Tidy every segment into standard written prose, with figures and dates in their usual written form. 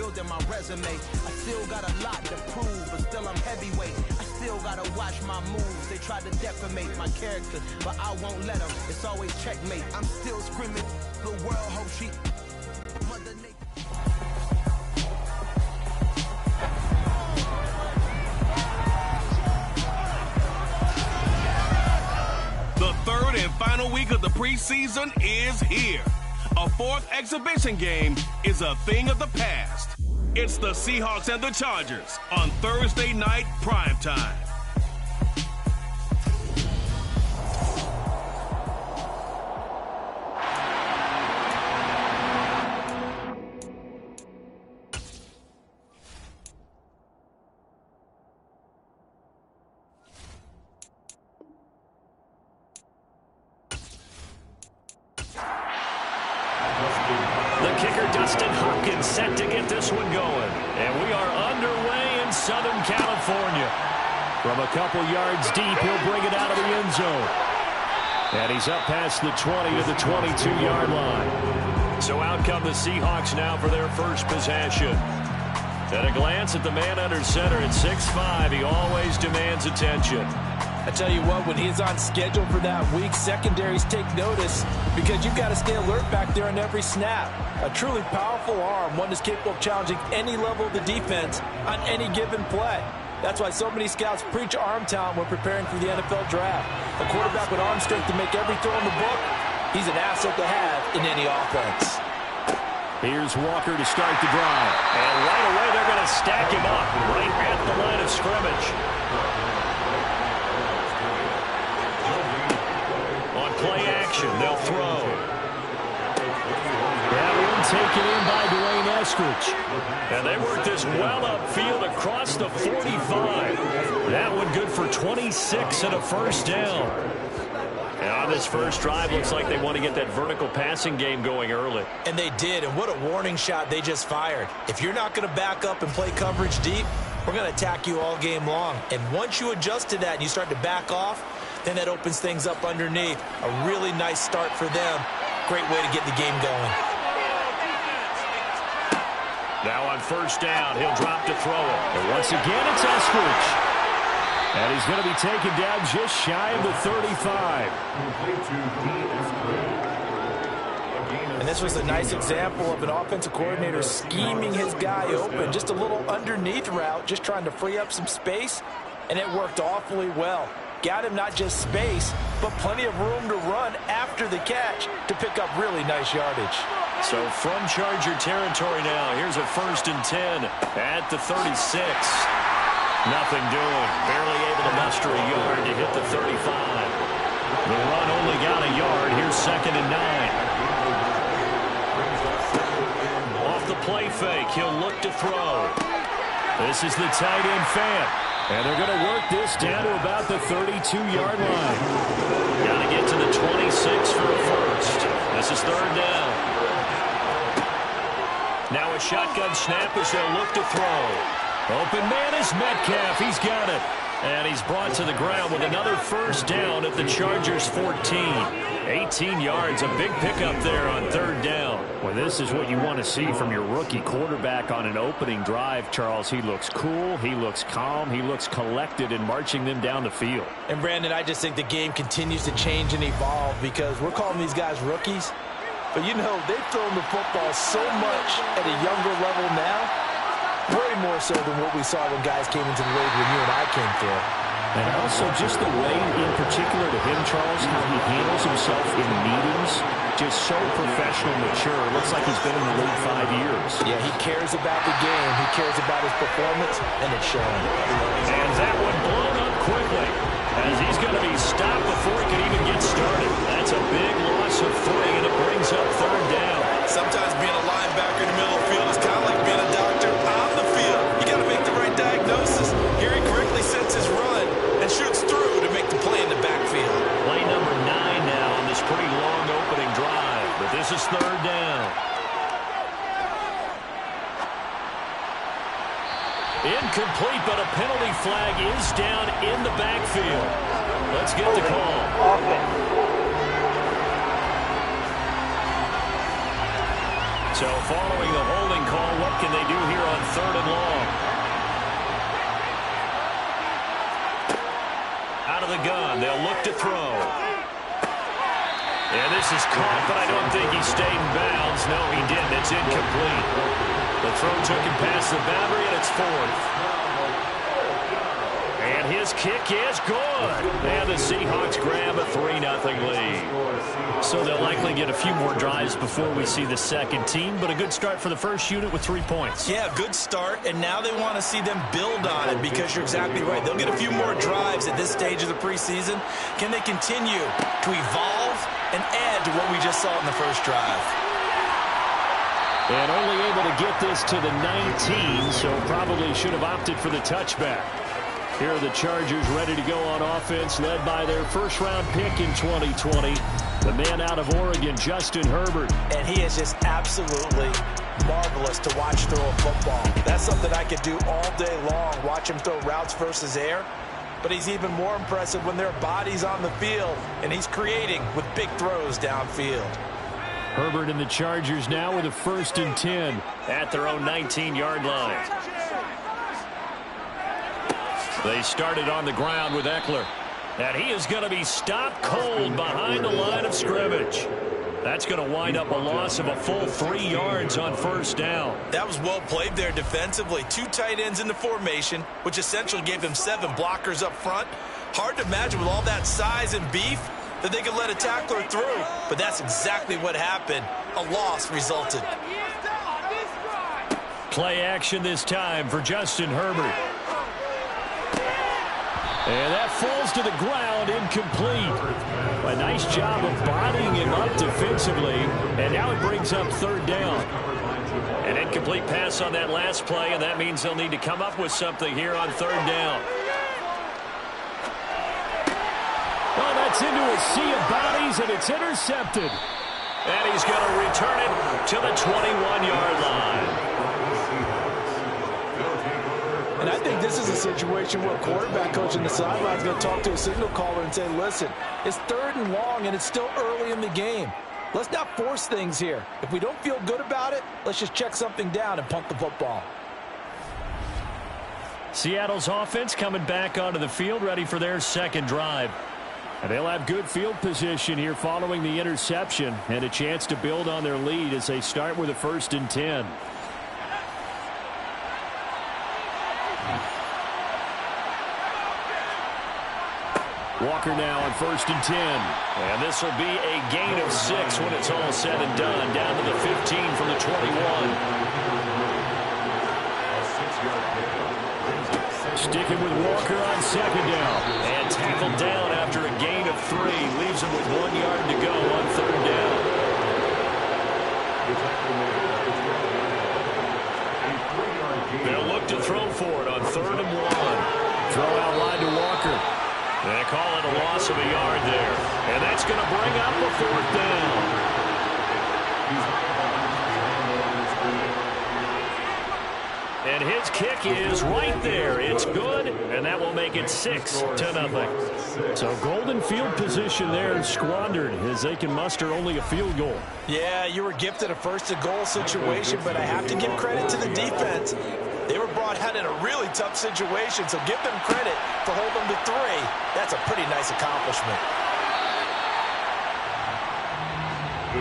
building my resume. I still got a lot to prove, but still I'm heavyweight. I still gotta watch my moves. They try to defamate my character, but I won't let them. It's always checkmate. I'm still screaming. The world hope she Mother Nature. The third and final week of the preseason is here. A fourth exhibition game is a thing of the past. It's the Seahawks and the Chargers on Thursday night primetime. Set to get this one going. And we are underway in Southern California. From a couple yards deep, he'll bring it out of the end zone. And he's up past the 20 to the 22-yard line. So out come the Seahawks now for their first possession. At a glance at the man under center at 6'5", he always demands attention. I tell you what, when he's on schedule for that week, secondaries take notice because you've got to stay alert back there on every snap. A truly powerful arm, one that's capable of challenging any level of the defense on any given play. That's why so many scouts preach arm talent when preparing for the NFL draft. A quarterback with arm strength to make every throw in the book, he's an asset to have in any offense. Here's Walker to start the drive. And right away, they're going to stack him up right at the line of scrimmage. Play action, they'll throw. That one taken in by Dwayne Eskridge. And they work this well upfield across the 45. That one good for 26 and a first down. And on this first drive, looks like they want to get that vertical passing game going early. And they did, and what a warning shot they just fired. If you're not going to back up and play coverage deep, we're going to attack you all game long. And once you adjust to that and you start to back off, then that opens things up underneath. A really nice start for them. Great way to get the game going. Now on first down, he'll drop to throw it. And once again, it's Eskridge. And he's going to be taken down just shy of the 35. And this was a nice example of an offensive coordinator scheming his guy open. Just a little underneath route, just trying to free up some space. And it worked awfully well. Got him not just space, but plenty of room to run after the catch to pick up really nice yardage. So from Charger territory now, here's a 1st and 10 at the 36. Nothing doing. Barely able to muster a yard to hit the 35. The run only got a yard. Here's 2nd and 9. Off the play fake, he'll look to throw. This is the tight end fan. And they're going to work this down to about the 32-yard line. Got to get to the 26 for a first. This is 3rd down. Now a shotgun snap as they'll look to throw. Open man is Metcalf. He's got it. And he's brought to the ground with another first down at the Chargers 14. 18 yards, a big pickup there on 3rd down. Well, this is what you want to see from your rookie quarterback on an opening drive, Charles. He looks cool, he looks calm, he looks collected in marching them down the field. And, Brandon, I just think the game continues to change and evolve because we're calling these guys rookies. But, you know, they've thrown the football so much at a younger level now. Way more so than what we saw when guys came into the league when you and I came through. And also just the way in particular to him, Charles, how he handles himself in meetings, just so professional, mature. Looks like he's been in the league 5 years. Yeah, he cares about the game. He cares about his performance, and it's showing. And that one blown up quickly as he's going to be stopped before he can even get started. That's a big loss of 3, and it brings up 3rd down. Sometimes being a linebacker in the middle of the field is kind of like being a doctor on the field. You got to make the right diagnosis. Here he correctly sets his run and shoots through to make the play in the backfield. Play number 9 now on this pretty long opening drive, but this is 3rd down. Incomplete, but a penalty flag is down in the backfield. Let's get the call. So following the holding call, what can they do here the gun. They'll look to throw. And this is caught, but I don't think he stayed in bounds. No, he didn't. It's incomplete. The throw took him past the boundary, and it's fourth. And his kick is good. And the Seahawks grab a 3-0 lead. So they'll likely get a few more drives before we see the second team, but a good start for the first unit with 3 points. Yeah, good start, and now they want to see them build on it because you're exactly right. They'll get a few more drives at this stage of the preseason. Can they continue to evolve and add to what we just saw in the first drive? And only able to get this to the 19, so probably should have opted for the touchback. Here are the Chargers ready to go on offense, led by their first-round pick in 2020, the man out of Oregon, Justin Herbert. And he is just absolutely marvelous to watch throw a football. That's something I could do all day long, watch him throw routes versus air. But he's even more impressive when there are bodies on the field, and he's creating with big throws downfield. Herbert and the Chargers now with a 1st and 10 at their own 19-yard line. They started on the ground with Eckler. And he is going to be stopped cold behind the line of scrimmage. That's going to wind up a loss of a full 3 yards on 1st down. That was well played there defensively. 2 tight ends in the formation, which essentially gave them 7 blockers up front. Hard to imagine with all that size and beef that they could let a tackler through. But that's exactly what happened. A loss resulted. Play action this time for Justin Herbert. And that falls to the ground, incomplete. A nice job of bodying him up defensively, and now it brings up 3rd down. An incomplete pass on that last play, and that means they'll need to come up with something here on 3rd down. Well, that's into a sea of bodies, and it's intercepted. And he's going to return it to the 21-yard line. And I think this is a situation where a quarterback coach in the sideline is going to talk to a signal caller and say, listen, it's 3rd and long, and it's still early in the game. Let's not force things here. If we don't feel good about it, let's just check something down and punt the football. Seattle's offense coming back onto the field, ready for their 2nd drive. And they'll have good field position here following the interception and a chance to build on their lead as they start with a 1st and 10. Walker now on 1st and 10. And this will be a gain of 6 when it's all said and done. Down to the 15 from the 21. Sticking with Walker on 2nd down. And tackled down after a gain of 3. Leaves him with 1 yard to go on 3rd down. They'll look to throw for it on 3rd and 1. Throw out wide to Walker. They call it a loss of a yard there. And that's going to bring up a 4th down. And his kick is right there. It's good, and that will make it 6-0. So golden field position there squandered as they can muster only a field goal. Yeah, you were gifted a 1st and goal situation, but I have to give credit to the defense. They were brought out in a really tough situation, so give them credit for holding them to 3. That's a pretty nice accomplishment.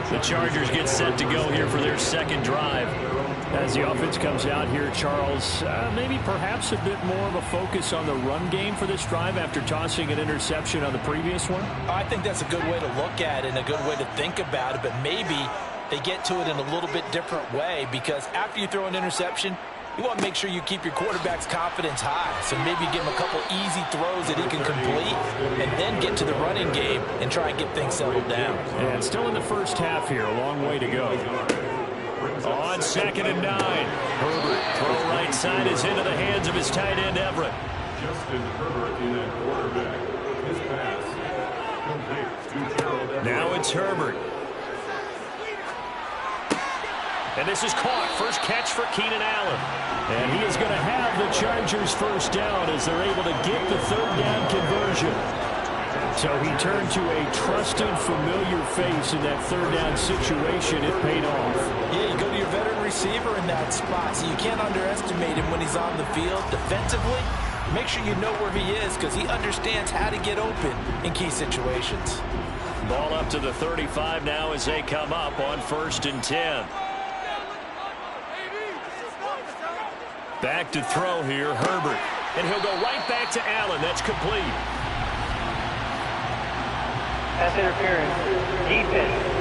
The Chargers get set to go here for their 2nd drive. As the offense comes out here, Charles, maybe perhaps a bit more of a focus on the run game for this drive after tossing an interception on the previous one? I think that's a good way to look at it and a good way to think about it, but maybe they get to it in a little bit different way because after you throw an interception, you want to make sure you keep your quarterback's confidence high. So maybe give him a couple easy throws that he can complete and then get to the running game and try and get things settled down. And still in the first half here, a long way to go. On 2nd and 9. Herbert, throw right side is into the hands of his tight end, Everett. Justin Herbert in at quarterback. His pass completes to Gerald Everett. Now it's Herbert. And this is caught. First catch for Keenan Allen. And he is going to have the Chargers 1st down as they're able to get the 3rd down conversion. So he turned to a trusted, familiar face in that 3rd down situation. It paid off. Yeah, you go to your veteran receiver in that spot, so you can't underestimate him when he's on the field. Defensively, make sure you know where he is because he understands how to get open in key situations. Ball up to the 35 now as they come up on 1st and 10. Back to throw here, Herbert. And he'll go right back to Allen. That's complete. Pass interference. Defense.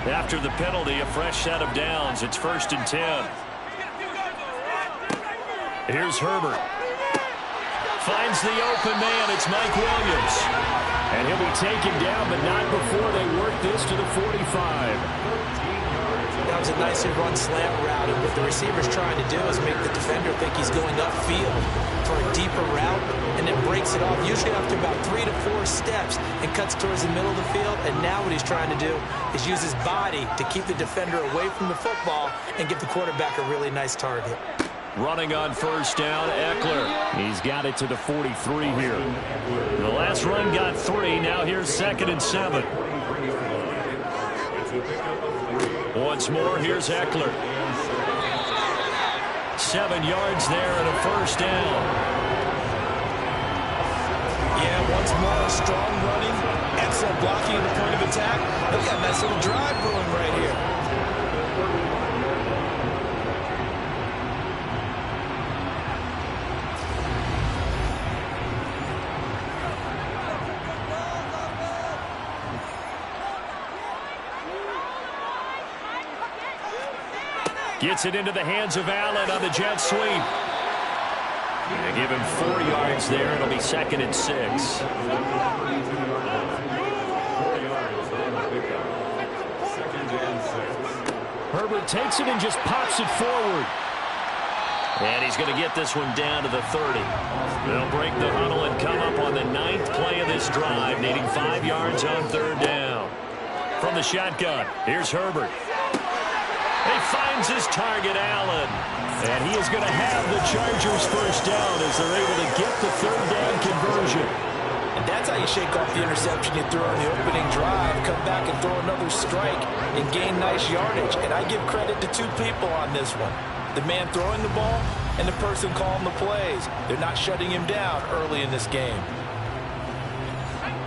After the penalty, a fresh set of downs. It's 1st and 10. Here's Herbert. Finds the open man. It's Mike Williams. And he'll be taken down, but not before they work this to the 45. That was a nicely run slant route, and what the receiver's trying to do is make the defender think he's going upfield for a deeper route, and then breaks it off, usually after about 3 to 4 steps, and cuts towards the middle of the field. And now what he's trying to do is use his body to keep the defender away from the football and give the quarterback a really nice target. Running on 1st down, Eckler. He's got it to the 43 here. The last run got 3. Now here's 2nd and 7. Once more, here's Eckler. 7 yards there and a 1st down. Yeah, once more, strong running, excellent blocking at the point of attack. Look at that nice little drive going right here. Gets it into the hands of Allen on the jet sweep. They give him 4 yards there. It'll be 2nd and 6. Herbert takes it and just pops it forward. And he's going to get this one down to the 30. They'll break the huddle and come up on the 9th play of this drive, needing 5 yards on 3rd down. From the shotgun, here's Herbert. He finds his target, Allen. And he is going to have the Chargers 1st down as they're able to get the 3rd down conversion. And that's how you shake off the interception you threw on the opening drive, come back and throw another strike and gain nice yardage. And I give credit to 2 people on this one. The man throwing the ball and the person calling the plays. They're not shutting him down early in this game.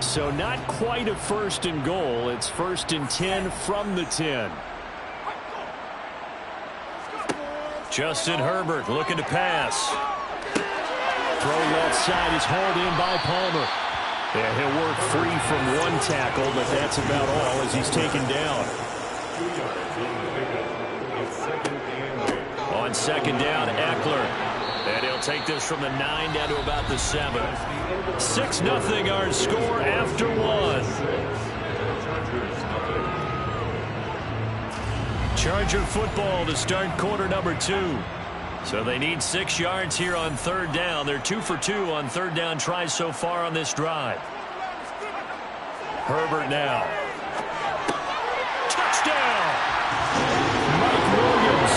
So not quite a 1st and goal. It's 1st and 10 from the 10. Justin Herbert looking to pass. Throw left side is hauled in by Palmer. Yeah, he'll work free from 1 tackle, but that's about all as he's taken down. On 2nd down, Eckler. And he'll take this from the 9 down to about the 7. 6-0 our score after 1. Charger football to start quarter number 2. So they need 6 yards here on 3rd down. They're 2 for 2 on 3rd down tries so far on this drive. Herbert now. Touchdown! Mike Williams,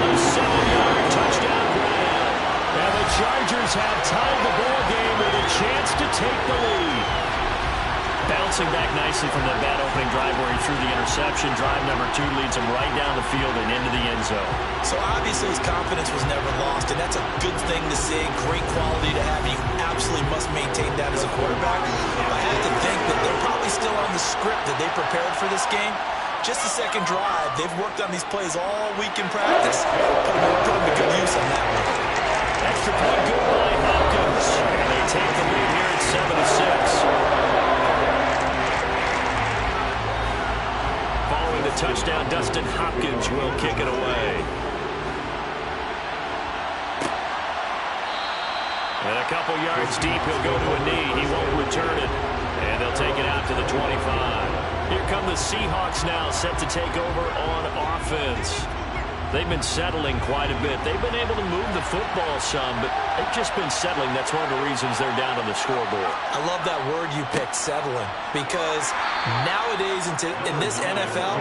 a 7-yard touchdown grab. And the Chargers have tied the ball game with a chance to take the lead. Bouncing back nicely from that bad opening drive where he threw the interception. Drive number 2 leads him right down the field and into the end zone. So obviously his confidence was never lost, and that's a good thing to see. Great quality to have. You absolutely must maintain that as a quarterback. I have to think that they're probably still on the script that they prepared for this game. Just the 2nd drive. They've worked on these plays all week in practice. Put them to good use on that one. Extra point good by Hopkins. And they take the lead here at 7-6. Following the touchdown, Dustin Hopkins will kick it away. And a couple yards deep, he'll go to a knee. He won't return it. And they'll take it out to the 25. Here come the Seahawks now, set to take over on offense. They've been settling quite a bit. They've been able to move the football some, but they've just been settling. That's one of the reasons they're down on the scoreboard. I love that word you picked, settling, because nowadays in this NFL,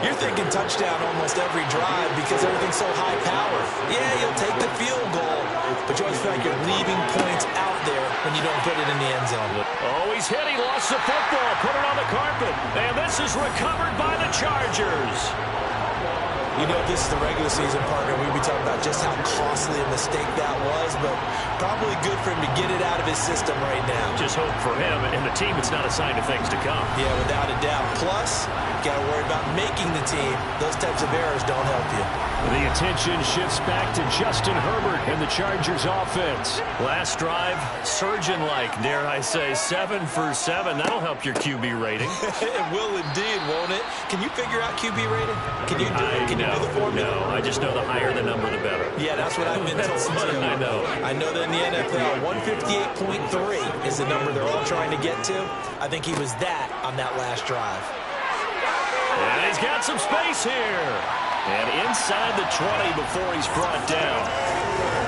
you're thinking touchdown almost every drive because everything's so high power. Yeah, you'll take the field goal, but you always feel like you're leaving points out there when you don't put it in the end zone. Oh, he's hit. He lost the football. Put it on the carpet. And this is recovered by the Chargers. You know, this is the regular season, partner. We'd be talking about just how costly a mistake that was, but probably good for him to get it out of his system right now. Just hope for him and the team it's not a sign of things to come. Yeah, without a doubt. Plus, got to worry about making the team. Those types of errors don't help you. The attention shifts back to Justin Herbert and the Chargers offense. Last drive, surgeon-like, dare I say, 7 for 7. That'll help your QB rating. It will indeed, won't it? Can you figure out QB rating? Can you do it? Can you do the formula? No, I just know the higher the number, the better. Yeah, that's what I've been told too. I know. I know that in the NFL, 158.3 is the number they're all trying to get to. I think he was that on that last drive. And he's got some space here. And inside the 20 before he's brought down.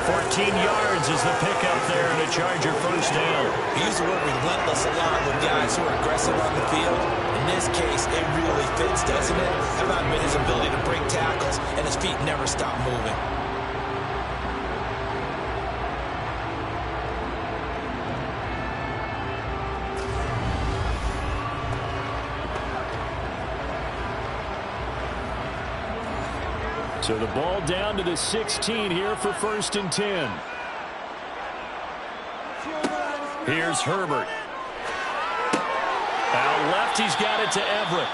14 yards is the pickup there and a Charger first down. We use the word relentless a lot with guys who are aggressive on the field. In this case, it really fits, doesn't it? How about his ability to break tackles and his feet never stop moving? So the ball down to the 16 here for 1st and 10. Here's Herbert. Out left, he's got it to Everett.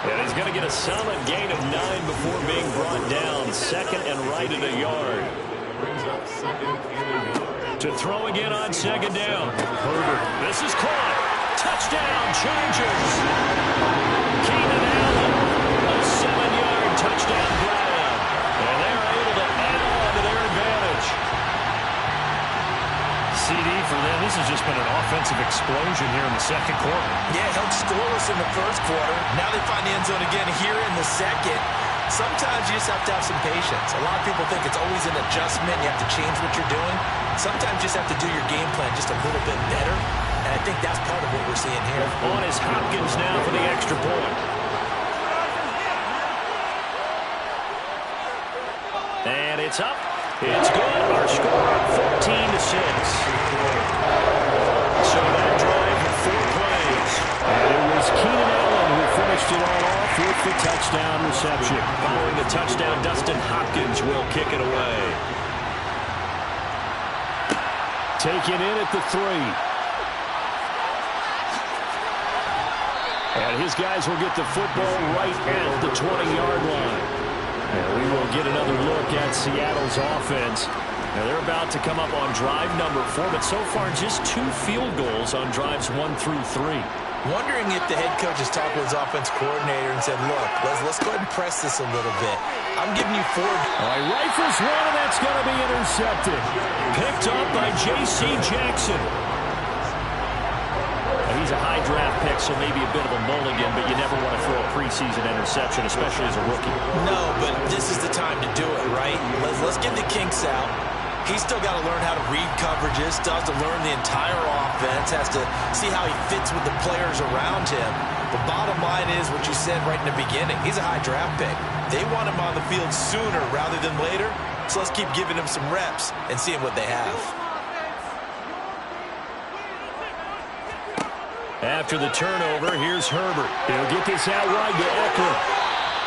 And he's going to get a solid gain of 9 before being brought down. 2nd and right at a yard. To throw again on 2nd down. Herbert. This is caught. Touchdown, Chargers. Keenan Allen. A 7-yard touchdown grab. And they're able to add on to their advantage. CD for them. This has just been an offensive explosion here in the 2nd quarter. Yeah, held scoreless in the 1st quarter. Now they find the end zone again here in the 2nd. Sometimes you just have to have some patience. A lot of people think it's always an adjustment. You have to change what you're doing. Sometimes you just have to do your game plan just a little bit better. And I think that's part of what we're seeing here. On is Hopkins now for the extra point. And it's up. It's good. Our score 14-6. So that drive with 4 plays. And it was Keenan Allen who finished it all off with the touchdown reception. Following the touchdown, Dustin Hopkins will kick it away. Taken in at the 3. And his guys will get the football right at the 20-yard line. And we will get another look at Seattle's offense. Now they're about to come up on drive number 4, but so far just 2 field goals on drives 1 through 3. Wondering if the head coach has talked with his offense coordinator and said, look, let's go ahead and press this a little bit. I'm giving you 4. All right, rifles one, and that's going to be intercepted. Picked up by J.C. Jackson. He's a high draft pick, so maybe a bit of a mulligan, but you never want to throw a preseason interception, especially as a rookie. No, but this is the time to do it, right? Let's get the kinks out. He's still got to learn how to read coverages, still has to learn the entire offense, has to see how he fits with the players around him. The bottom line is what you said right in the beginning. He's a high draft pick. They want him on the field sooner rather than later, so let's keep giving him some reps and seeing what they have. After the turnover, here's Herbert. He'll get this out wide to Eckler.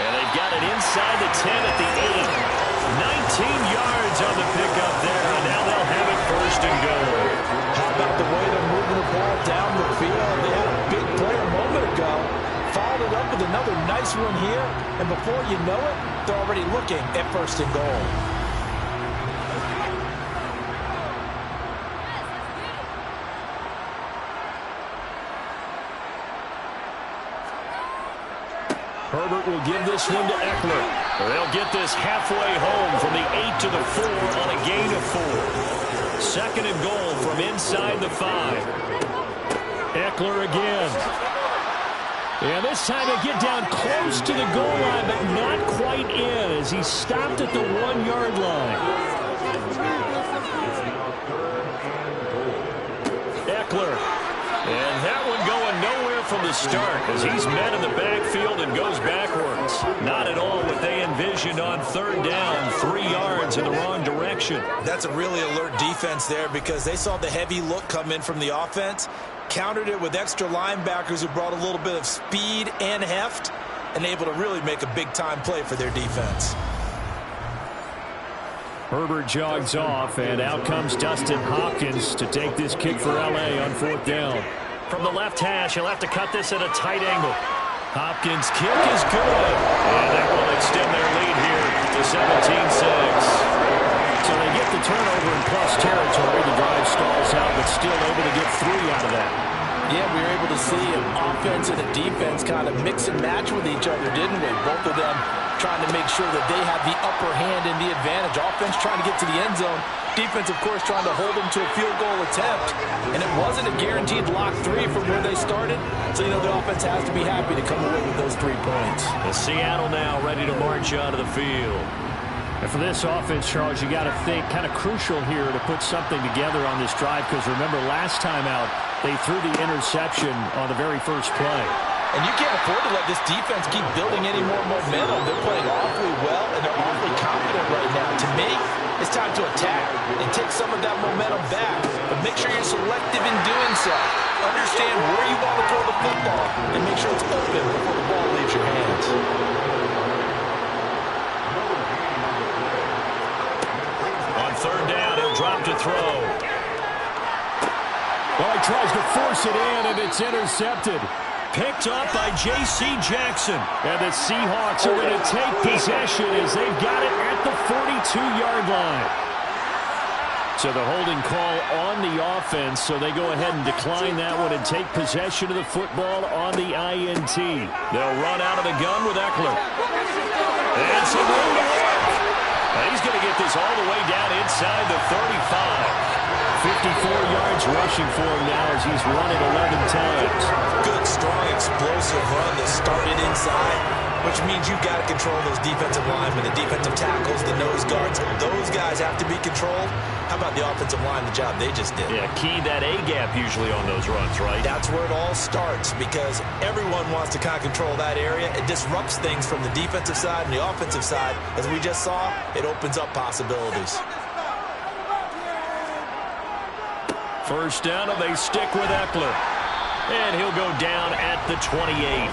And they've got it inside the 10 at the 8. 19 yards on the pickup there, and now they'll have it 1st and goal. How about the way they're moving the ball down the field? They had a big play a moment ago. Followed it up with another nice one here, and before you know it, they're already looking at 1st and goal. Herbert will give this one to Eckler. They'll get this halfway home from the 8 to the 4 on a gain of 4. 2nd and goal from inside the 5. Eckler again. And this time they get down close to the goal line, but not quite in as he stopped at the 1-yard line. Eckler. And that one going nowhere from the start as he's met in the backfield and goes backwards. Not at all what they envisioned on 3rd down, 3 yards in the wrong direction. That's a really alert defense there because they saw the heavy look come in from the offense, countered it with extra linebackers who brought a little bit of speed and heft, and able to really make a big-time play for their defense. Herbert jogs off, and out comes Dustin Hopkins to take this kick for L.A. on 4th down. From the left hash, he'll have to cut this at a tight angle. Hopkins' kick is good, and that will extend their lead here to 17-6. So they get the turnover in plus territory. The drive stalls out, but still able to get 3 out of that. Yeah, we were able to see an offense and a defense kind of mix and match with each other, didn't we? Both of them trying to make sure that they have the upper hand and the advantage. Offense trying to get to the end zone. Defense, of course, trying to hold them to a field goal attempt. And it wasn't a guaranteed lock 3 from where they started. So, the offense has to be happy to come away with those 3 points. And Seattle now ready to march onto the field. And for this offense, Charles, you got to think kind of crucial here to put something together on this drive, because remember last time out, they threw the interception on the very first play. And you can't afford to let this defense keep building any more momentum. They're playing awfully well, and they're awfully confident right now. To me, it's time to attack and take some of that momentum back. But make sure you're selective in doing so. Understand where you want to throw the football, and make sure it's open before the ball leaves your hands. On 3rd down, he'll drop to throw. Well, he tries to force it in, and it's intercepted. Picked up by J.C. Jackson. And the Seahawks are going to take possession as they've got it at the 42-yard line. So the holding call on the offense, so they go ahead and decline that one and take possession of the football on the INT. They'll run out of the gun with Eckler. And some room to work. And he's going to get this all the way down inside the 35. 54 yards rushing for him now as he's run it 11 times. Good, strong, explosive run that started inside, which means you've got to control those defensive linemen, the defensive tackles, the nose guards. Those guys have to be controlled. How about the offensive line, the job they just did? Yeah, key that A-gap usually on those runs, right? That's where it all starts, because everyone wants to kind of control that area. It disrupts things from the defensive side and the offensive side. As we just saw, it opens up possibilities. First down, and they stick with Eckler. And he'll go down at the 28.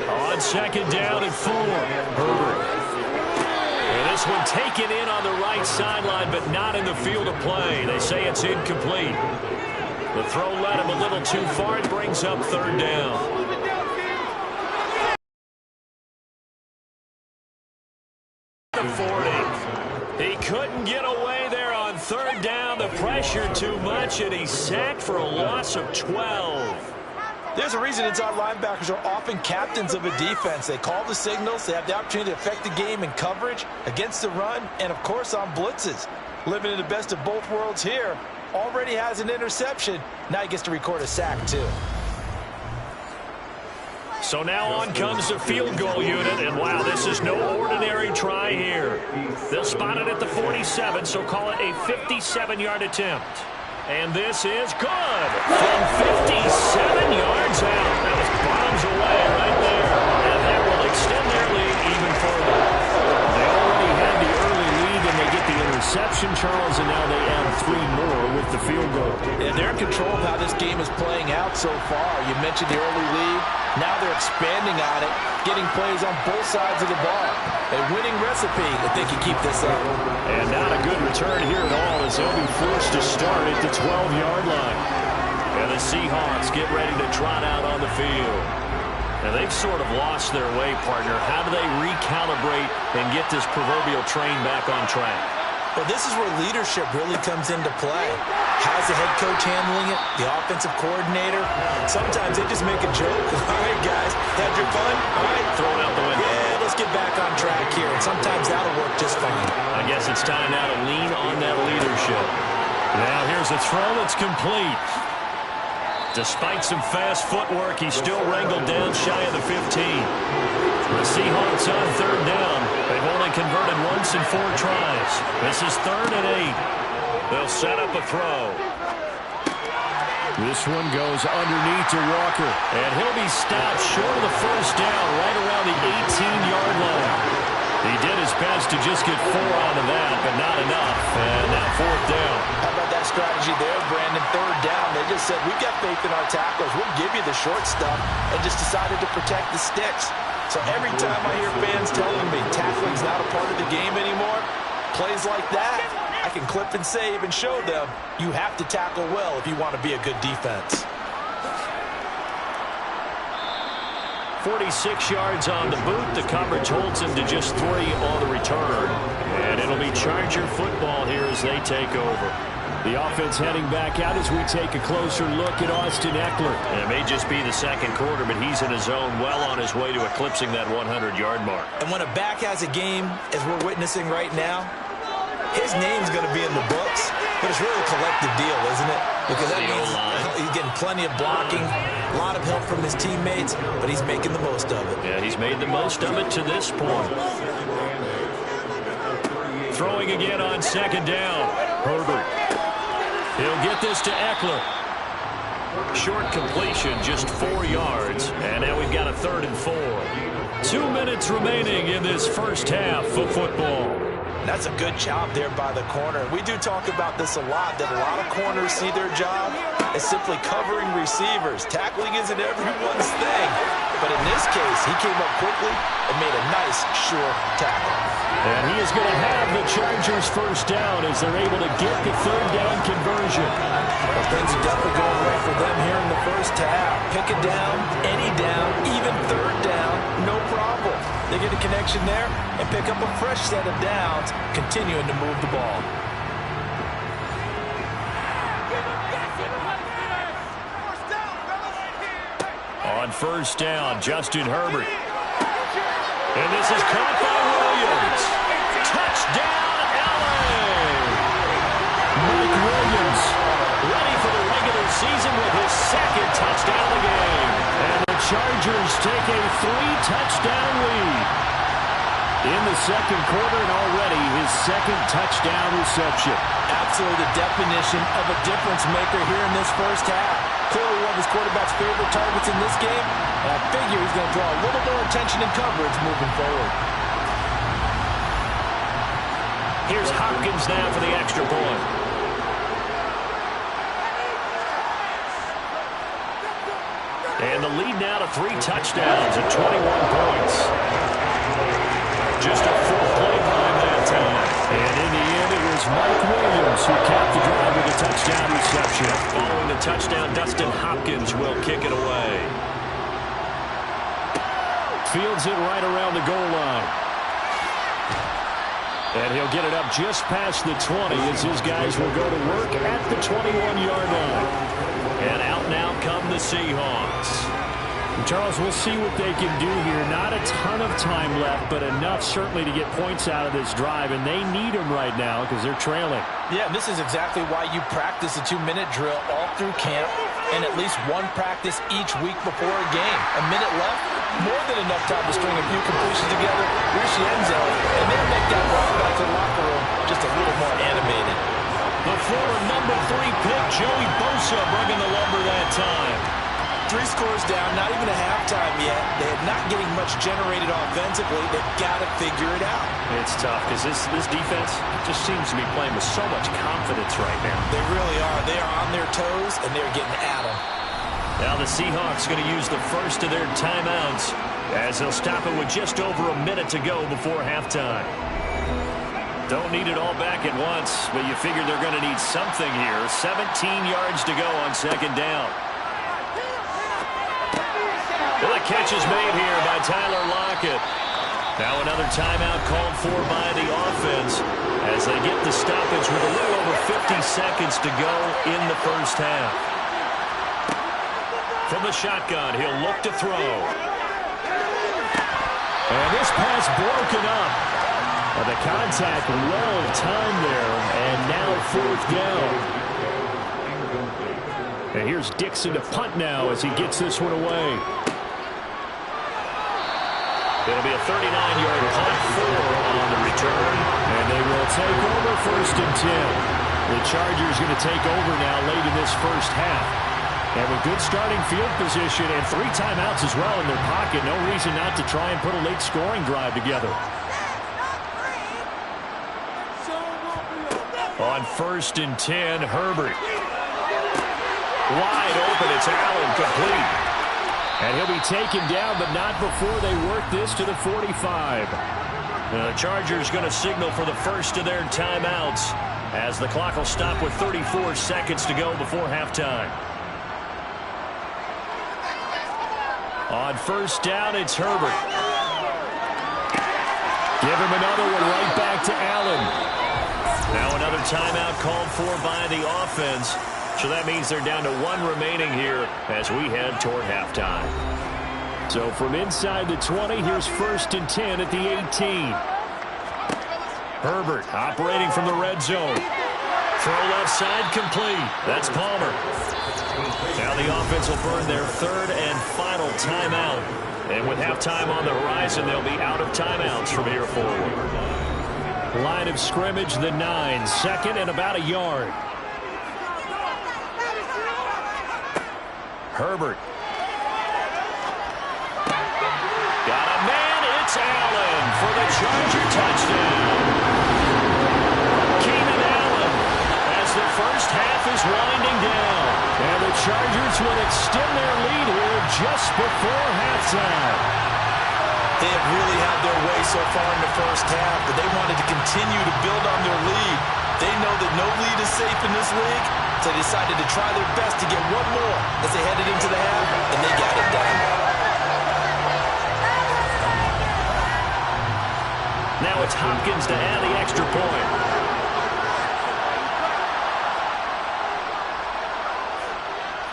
On 2nd down and 4. Herbert. And this one taken in on the right sideline, but not in the field of play. They say it's incomplete. The throw led him a little too far. It brings up 3rd down. He couldn't get away there on 3rd down. The pressure too much, and he's sacked for a loss of 12. There's a reason inside linebackers are often captains of a defense. They call the signals. They have the opportunity to affect the game in coverage, against the run, and, of course, on blitzes. Living in the best of both worlds here. Already has an interception. Now he gets to record a sack, too. So now on comes the field goal unit, and wow, this is no ordinary try here. They'll spot it at the 47, so call it a 57-yard attempt. And this is good from 57 yards out. That was bombs away right there, and that will extend their lead even further. They already had the early lead, and they get the interception, Charles, and now they add 3 more with the field goal. Yeah, they're in control of how this game is playing out so far. You mentioned the early lead. Now they're expanding on it, getting plays on both sides of the ball. A winning recipe if they can keep this up. And not a good return here at all as they'll be forced to start at the 12-yard line. And the Seahawks get ready to trot out on the field. And they've sort of lost their way, partner. How do they recalibrate and get this proverbial train back on track? Well, this is where leadership really comes into play. How's the head coach handling it? The offensive coordinator? Sometimes they just make a joke. All right, guys, had your fun? All right, throw it out the window. Yeah, let's get back on track here. And sometimes that'll work just fine. I guess it's time now to lean on that leadership. Now here's a throw that's complete. Despite some fast footwork, he's still wrangled down shy of the 15. The Seahawks on 3rd down. They've only converted once in 4 tries. This is 3rd and 8. They'll set up a throw. This one goes underneath to Walker. And he'll be stopped short of the first down right around the 18-yard line. He did his best to just get 4 out of that, but not enough. And now 4th down. How about that strategy there, Brandon. Third down, they just said, we've got faith in our tacklers. We'll give you the short stuff, and just decided to protect the sticks. So every time I hear fans telling me tackling's not a part of the game anymore, plays like that, I can clip and save and show them you have to tackle well if you want to be a good defense. 46 yards on the boot. The coverage holds him to just 3 on the return. And it'll be Charger football here as they take over. The offense heading back out as we take a closer look at Austin Eckler. And it may just be the second quarter, but he's in his zone, well on his way to eclipsing that 100-yard mark. And when a back has a game, as we're witnessing right now, his name's going to be in the books, but it's really a collective deal, isn't it? Because that means he's getting plenty of blocking, a lot of help from his teammates, but he's making the most of it. Yeah, he's made the most of it to this point. Throwing again on second down. Herbert. He'll get this to Eckler. Short completion, just 4 yards. And now we've got a 3rd and 4. 2 minutes remaining in this first half of football. That's a good job there by the corner. We do talk about this a lot, that a lot of corners see their job as simply covering receivers. Tackling isn't everyone's thing. But in this case, he came up quickly and made a nice, sure tackle. And he is going to have the Chargers first down as they're able to get the 3rd down conversion. Well, things are definitely going well for them here in the first half. Pick it down, any down, even 3rd down, no problem. They get a connection there and pick up a fresh set of downs, continuing to move the ball. On first down, Justin Herbert. And this is caught by Williams. Touchdown, LA! Mike Williams ready for the regular season with his 2nd touchdown of the game. And the Chargers take a 3-touchdown lead in the second quarter, and already his 2nd touchdown reception. Absolutely the definition of a difference maker here in this first half. Clearly one of his quarterback's favorite targets in this game, and I figure he's going to draw a little more attention and coverage moving forward. Here's Hopkins now for the extra point. And the lead now to 3 touchdowns and 21 points. Just a full-play drive that time. And in the end, it was Mike Williams who capped the drive with a touchdown reception. Following the touchdown, Dustin Hopkins will kick it away. Fields it right around the goal line. And he'll get it up just past the 20 as his guys will go to work at the 21-yard line. And out now come the Seahawks. Charles, we'll see what they can do here. Not a ton of time left, but enough certainly to get points out of this drive, and they need them right now because they're trailing. Yeah, and this is exactly why you practice a 2-minute drill all through camp and at least one practice each week before a game. A minute left, more than enough time to string a few completions together, reach the end zone, and then make that walk back to the locker room just a little more animated. The former number 3 pick, Joey Bosa, bringing the lumber that time. 3 scores down, not even a halftime yet. They're not getting much generated offensively. They've got to figure it out. It's tough because this defense just seems to be playing with so much confidence right now. They really are. They are on their toes, and they're getting at them. Now the Seahawks going to use the first of their timeouts as they'll stop it with just over a minute to go before halftime. Don't need it all back at once, but you figure they're going to need something here. 17 yards to go on second down. Well, the catch is made here by Tyler Lockett. Now another timeout called for by the offense as they get the stoppage with a little over 50 seconds to go in the first half. From the shotgun, he'll look to throw. And this pass broken up. The contact well timed there, and now 4th down. And here's Dixon to punt now as he gets this one away. It'll be a 39-yard punt, 4 on the return. And they will take over 1st and 10. The Chargers going to take over now late in this first half. And with good starting field position and 3 timeouts as well in their pocket, no reason not to try and put a late scoring drive together. On 1st and 10, Herbert. Wide open, it's Allen, complete. And he'll be taken down, but not before they work this to the 45. The Chargers going to signal for the first of their timeouts as the clock will stop with 34 seconds to go before halftime. On 1st down, it's Herbert. Give him another one right back to Allen. Now another timeout called for by the offense. So that means they're down to 1 remaining here as we head toward halftime. So from inside the 20, here's 1st and 10 at the 18. Herbert operating from the red zone. Throw left side complete. That's Palmer. Now the offense will burn their 3rd and final timeout. And with halftime on the horizon, they'll be out of timeouts from here forward. Line of scrimmage, the 9. 2nd and about a yard. Herbert. Got a man. It's Allen for the Charger touchdown. Keenan Allen as the first half is winding down. And the Chargers will extend their lead here just before halftime. They have really had their way so far in the first half, but they wanted to continue to build on their lead. They know that no lead is safe in this league, so they decided to try their best to get one more as they headed into the half, and they got it done. Now it's Hopkins to add the extra point.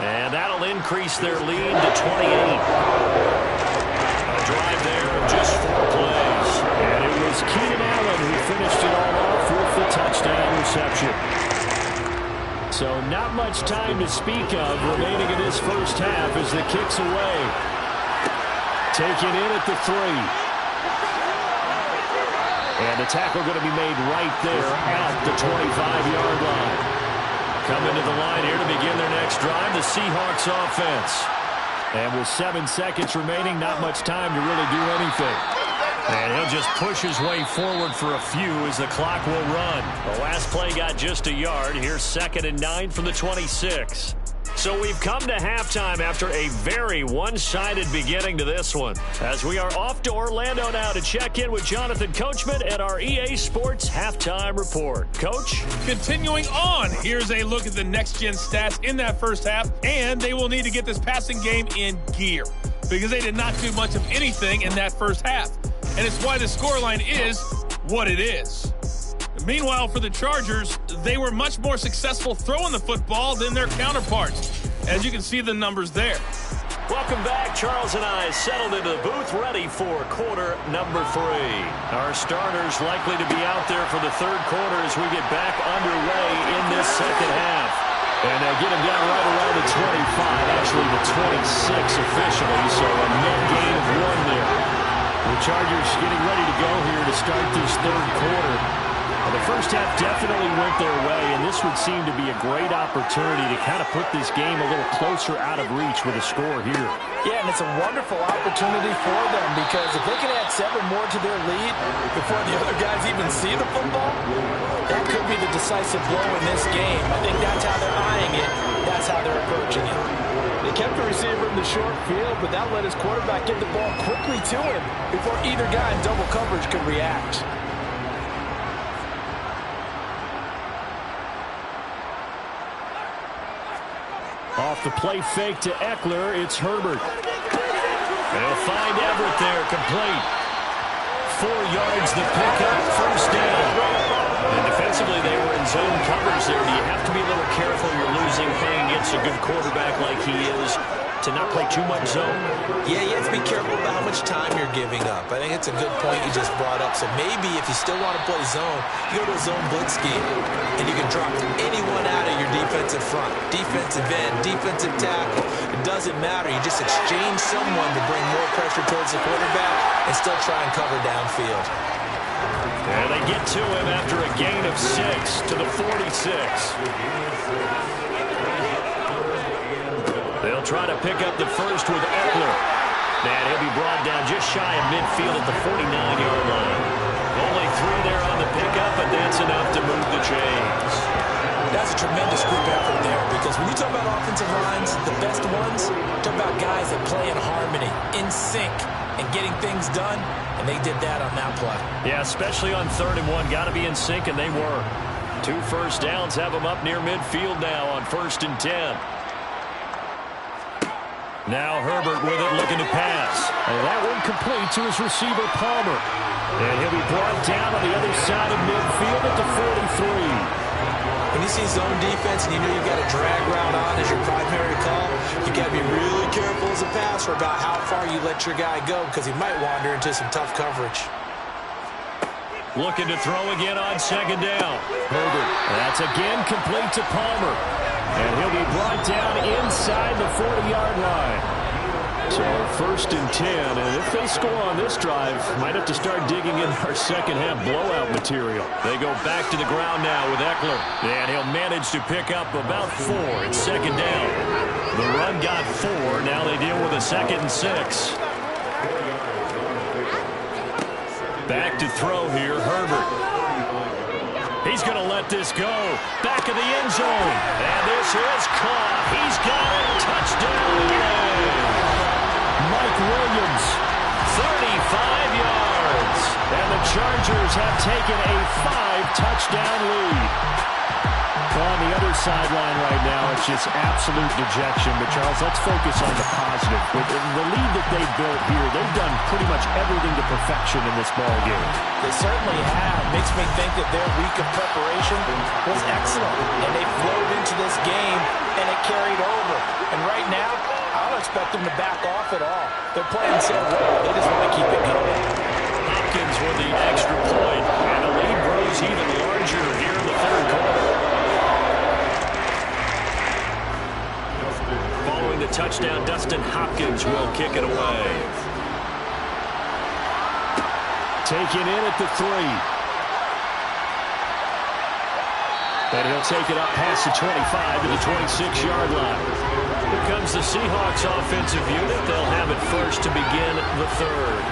And that'll increase their lead to 28. Drive there of just 4 plays. And it was Keenan Allen who finished it all off with the touchdown reception. So not much time to speak of remaining in this first half as the kick's away. Taken in at the 3. And the tackle going to be made right there at the 25-yard line. Coming to the line here to begin their next drive, the Seahawks offense. And with 7 seconds remaining, not much time to really do anything. And he'll just push his way forward for a few as the clock will run. The last play got just a yard. Here's 2nd and 9 from the 26. So we've come to halftime after a very one-sided beginning to this one. As we are off to Orlando now to check in with Jonathan Coachman at our EA Sports Halftime Report. Coach? Continuing on, here's a look at the next-gen stats in that first half, and they will need to get this passing game in gear because they did not do much of anything in that first half. And it's why the scoreline is what it is. Meanwhile, for the Chargers, they were much more successful throwing the football than their counterparts, as you can see the numbers there. Welcome back. Charles and I settled into the booth ready for quarter number 3. Our starters likely to be out there for the 3rd quarter as we get back underway in this second half. And get him down right around the 25, actually the 26 officially, so a net gain of 1 there. The Chargers getting ready to go here to start this 3rd quarter. The first half definitely went their way, and this would seem to be a great opportunity to kind of put this game a little closer out of reach with a score here. Yeah, and it's a wonderful opportunity for them because if they can add 7 more to their lead before the other guys even see the football, that could be the decisive blow in this game. I think that's how they're eyeing it. That's how they're approaching it. They kept the receiver in the short field, but that let his quarterback get the ball quickly to him before either guy in double coverage could react. Off the play fake to Eckler, it's Herbert. They'll find Everett there, complete. 4 yards the pickup, first down. And defensively, they were in zone coverage there. Do you have to be a little careful you're losing playing against a good quarterback like he is to not play too much zone? Yeah, you have to be careful about how much time you're giving up. I think it's a good point you just brought up. So maybe if you still want to play zone, you go to a zone blitz scheme, and you can drop anyone out of your defensive front. Defensive end, defensive tackle. It doesn't matter. You just exchange someone to bring more pressure towards the quarterback and still try and cover downfield. And they get to him after a gain of 6 to the 46. They'll try to pick up the first with Eckler. And he'll be brought down just shy of midfield at the 49-yard line. Only 3 there on the pickup, but that's enough to move the chains. That's a tremendous group effort there, because when you talk about offensive lines, the best ones, talk about guys that play in harmony, in sync, and getting things done, and they did that on that play. Yeah, especially on 3rd and 1. Got to be in sync, and they were. 2 first downs have them up near midfield now on 1st and 10. Now Herbert with it, looking to pass. And that one complete to his receiver, Palmer. And he'll be brought down on the other side of midfield at the 43. When you see zone defense and you know you've got a drag route on as your primary call, you got to be really careful as a passer about how far you let your guy go, because he might wander into some tough coverage. Looking to throw again on 2nd down. Herbert, that's again complete to Palmer. And he'll be brought down inside the 40-yard line. So 1st and 10, and if they score on this drive, might have to start digging in our second-half blowout material. They go back to the ground now with Eckler, and he'll manage to pick up about 4 at 2nd down. The run got 4. Now they deal with a 2nd and 6. Back to throw here, Herbert. He's going to let this go. Back of the end zone. And this is caught. He's got it. Touchdown. Mike Williams, 35 yards. And the Chargers have taken a 5-touchdown lead. On the other sideline right now, it's just absolute dejection. But, Charles, let's focus on the positive. With the lead that they've built here, they've done pretty much everything to perfection in this ball game. They certainly have. Makes me think that their week of preparation was excellent. And they flowed into this game, and it carried over. And right now, I don't expect them to back off at all. They're playing so well. They just want to keep it going. Hopkins with the extra point, and the lead grows even larger here in the 3rd quarter. Following the touchdown, Dustin Hopkins will kick it away. Taken in at the 3. And he'll take it up past the 25 to the 26-yard line. Here comes the Seahawks offensive unit. They'll have it first to begin the 3rd.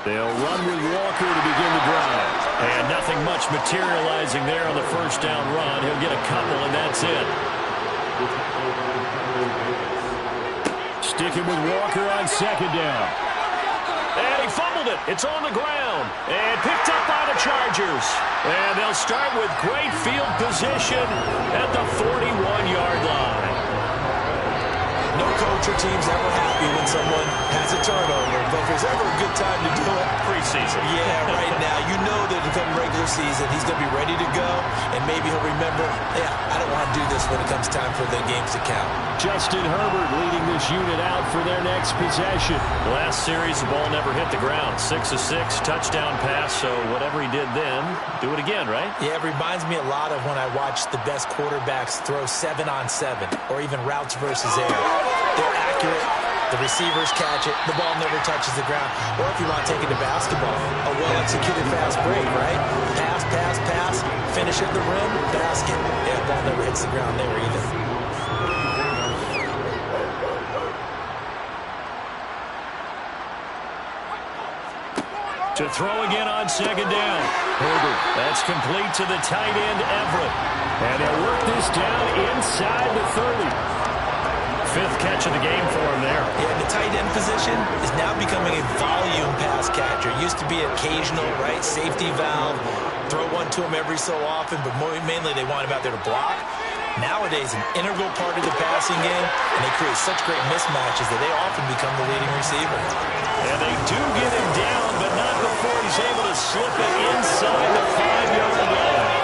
They'll run with Walker to begin the drive. And nothing much materializing there on the 1st down run. He'll get a couple, and that's it. Sticking with Walker on 2nd down. And he fumbled it. It's on the ground. And picked up by the Chargers. And they'll start with great field position at the 41-yard line. No coach or team's ever happy when someone has a turnover, but if there's ever a good time to do it, preseason. Yeah, right now. You know that come regular season, he's going to be ready to go, and maybe he'll remember, yeah, I don't want to do this when it comes time for the games to count. Justin Herbert leading this unit out for their next possession. Last series, the ball never hit the ground. 6 of 6, touchdown pass, so whatever he did then, do it again, right? Yeah, it reminds me a lot of when I watched the best quarterbacks throw 7-on-7, or even routes versus air. They're accurate. The receivers catch it. The ball never touches the ground. Or if you want to take it to basketball, a well-executed fast break, right? Pass, pass, pass. Finish at the rim, basket. Yeah, the ball never hits the ground there either. To throw again on 2nd down. Herbert, that's complete to the tight end, Everett. And they'll work this down inside the 30. 5th catch of the game for him there. Yeah, the tight end position is now becoming a volume pass catcher. Used to be occasional, right? Safety valve. Throw one to him every so often, but mainly they want him out there to block. Nowadays, an integral part of the passing game, and they create such great mismatches that they often become the leading receiver. And they do get him down, but not before he's able to slip it inside the 5-yard line.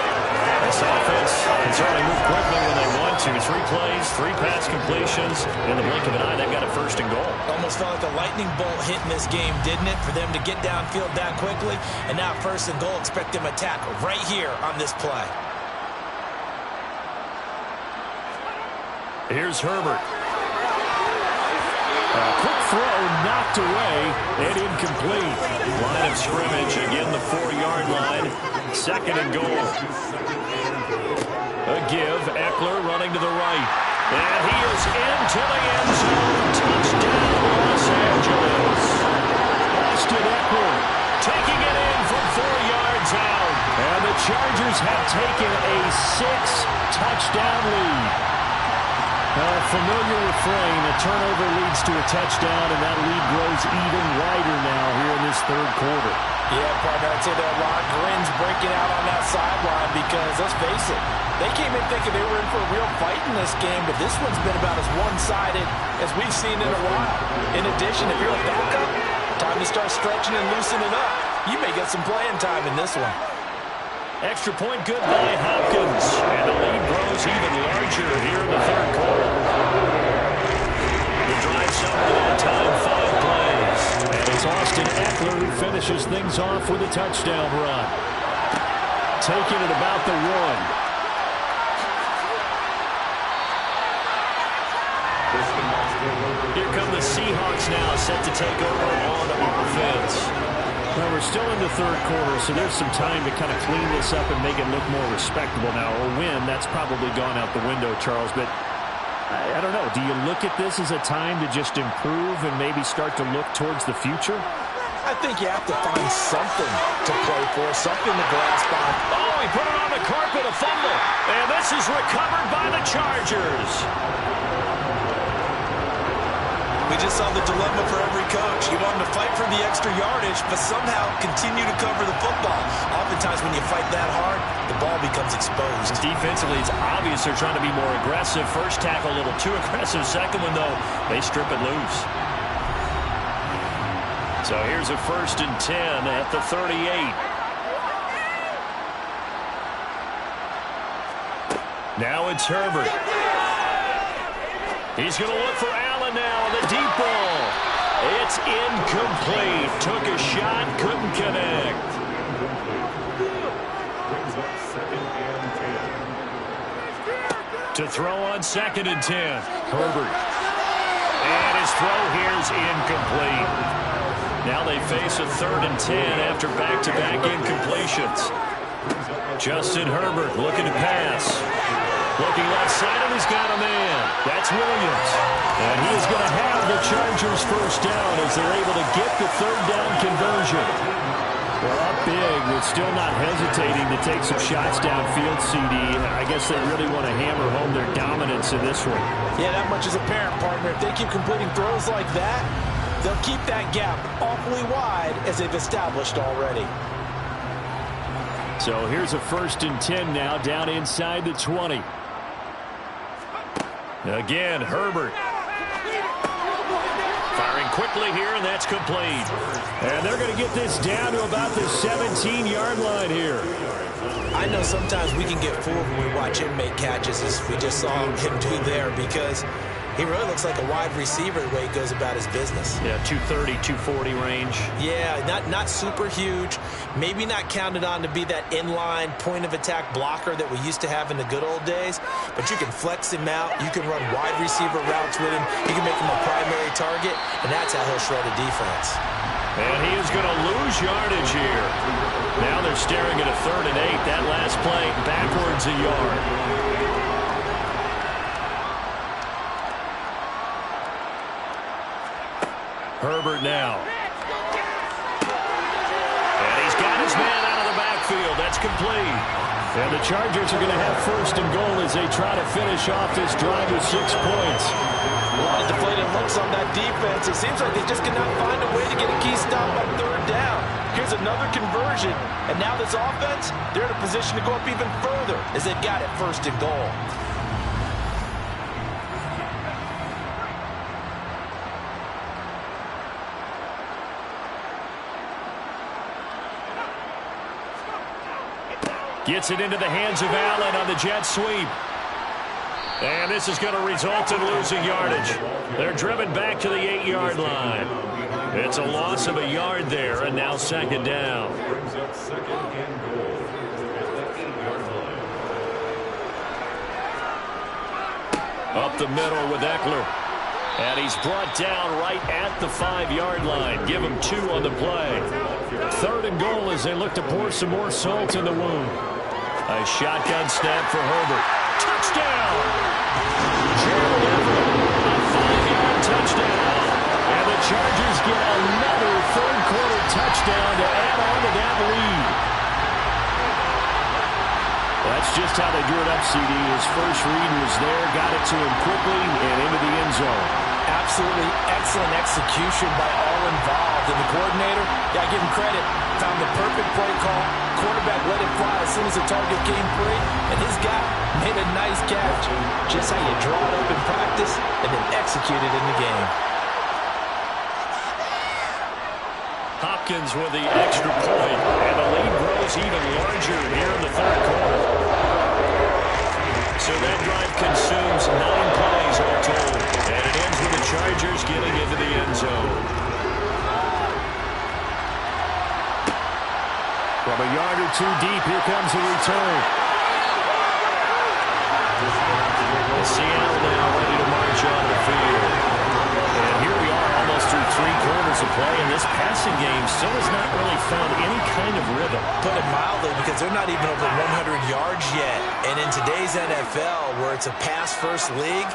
This offense can certainly move quickly when they want to. 3 plays, 3 pass completions. In the blink of an eye, they've got a 1st and goal. Almost felt like a lightning bolt hit in this game, didn't it? For them to get downfield that quickly. And now 1st and goal, expect them to tackle right here on this play. Here's Herbert. A quick throw knocked away and incomplete. Line of scrimmage, again the 4-yard line. 2nd and goal. A give, Eckler running to the right. And he is into the end zone. Touchdown, Los Angeles. Austin Eckler taking it in from 4 yards out. And the Chargers have taken a 6-touchdown lead. Familiar refrain, a turnover leads to a touchdown, and that lead grows even wider now here in this 3rd quarter. Yeah, partner, I'd say there are a lot of grins breaking out on that sideline because, let's face it, they came in thinking they were in for a real fight in this game, but this one's been about as one-sided as we've seen in a while. In addition, if you're a backup, time to start stretching and loosening up. You may get some playing time in this one. Extra point good by Hopkins. And the lead grows even larger here in the 3rd quarter. The drive's over that time, 5 plays. And it's Austin Eckler who finishes things off with a touchdown run. Taking it about the 1. Here come the Seahawks now, set to take over on offense. Well, we're still in the 3rd quarter, so there's some time to kind of clean this up and make it look more respectable now. Or win, that's probably gone out the window, Charles. But I don't know. Do you look at this as a time to just improve and maybe start to look towards the future? I think you have to find something to play for, something to grasp on. Oh, he put it on the carpet, a fumble. And this is recovered by the Chargers. We just saw the dilemma for every coach. You want them to fight for the extra yardage, but somehow continue to cover the football. Oftentimes when you fight that hard, the ball becomes exposed. Defensively, it's obvious they're trying to be more aggressive. First tackle a little too aggressive. Second one, though, they strip it loose. So here's a 1st and 10 at the 38. Now it's Herbert. He's going to look for Allen now. The deep ball. It's incomplete. Took a shot, couldn't connect. To throw on 2nd and 10. Herbert. And his throw here's incomplete. Now they face a 3rd and 10 after back-to-back incompletions. Justin Herbert looking to pass. Looking left side, and he's got a man. That's Williams. And he is going to have the Chargers' 1st down as they're able to get the 3rd down conversion. Well, up big, but still not hesitating to take some shots downfield, CD. I guess they really want to hammer home their dominance in this one. Yeah, that much is apparent, partner. If they keep completing throws like that, they'll keep that gap awfully wide as they've established already. So here's a 1st and 10 now, down inside the 20. Again, Herbert. Firing quickly here, and that's complete. And they're going to get this down to about the 17-yard line here. I know sometimes we can get fooled when we watch him make catches, as we just saw him do there, because he really looks like a wide receiver the way he goes about his business. Yeah, 230, 240 range. Yeah, not super huge. Maybe not counted on to be that inline point-of-attack blocker that we used to have in the good old days. But you can flex him out. You can run wide receiver routes with him. You can make him a primary target, and that's how he'll shred a defense. And he is going to lose yardage here. Now they're staring at a 3rd and 8. That last play backwards a yard. Herbert now. And he's got his man out of the backfield. That's complete. And the Chargers are going to have 1st and goal as they try to finish off this drive with 6 points. A lot of deflated looks on that defense. It seems like they just cannot find a way to get a key stop on 3rd down. Here's another conversion. And now this offense, they're in a position to go up even further as they've got it 1st and goal. Gets it into the hands of Allen on the jet sweep. And this is going to result in losing yardage. They're driven back to the 8-yard line. It's a loss of a yard there, and now 2nd down. Up the middle with Eckler. And he's brought down right at the 5-yard line. Give him 2 on the play. 3rd and goal as they look to pour some more salt in the wound. A shotgun snap for Herbert. Touchdown! Gerald Everett, a 5-yard touchdown. And the Chargers get another third-quarter touchdown to add on to that lead. That's just how they drew it up, CD. His first read was there, got it to him quickly, and into the end zone. Absolutely excellent execution by all involved. And the coordinator, got to give him credit, found the perfect play call. Quarterback let it fly as soon as the target came free, and his guy made a nice catch. Just how you draw it up in practice and then execute it in the game. Hopkins with the extra point, and the lead grows even larger here in the third quarter. So that drive consumes 9 plays all told, and it ends with the Chargers getting into the end zone. From a yard or 2 deep, here comes a return. Seattle now ready to march on the field. And here we are almost through 3 quarters of play, and this passing game still has not really found any kind of rhythm. Put it mildly, because they're not even over 100 yards yet. And in today's NFL, where it's a pass-first league,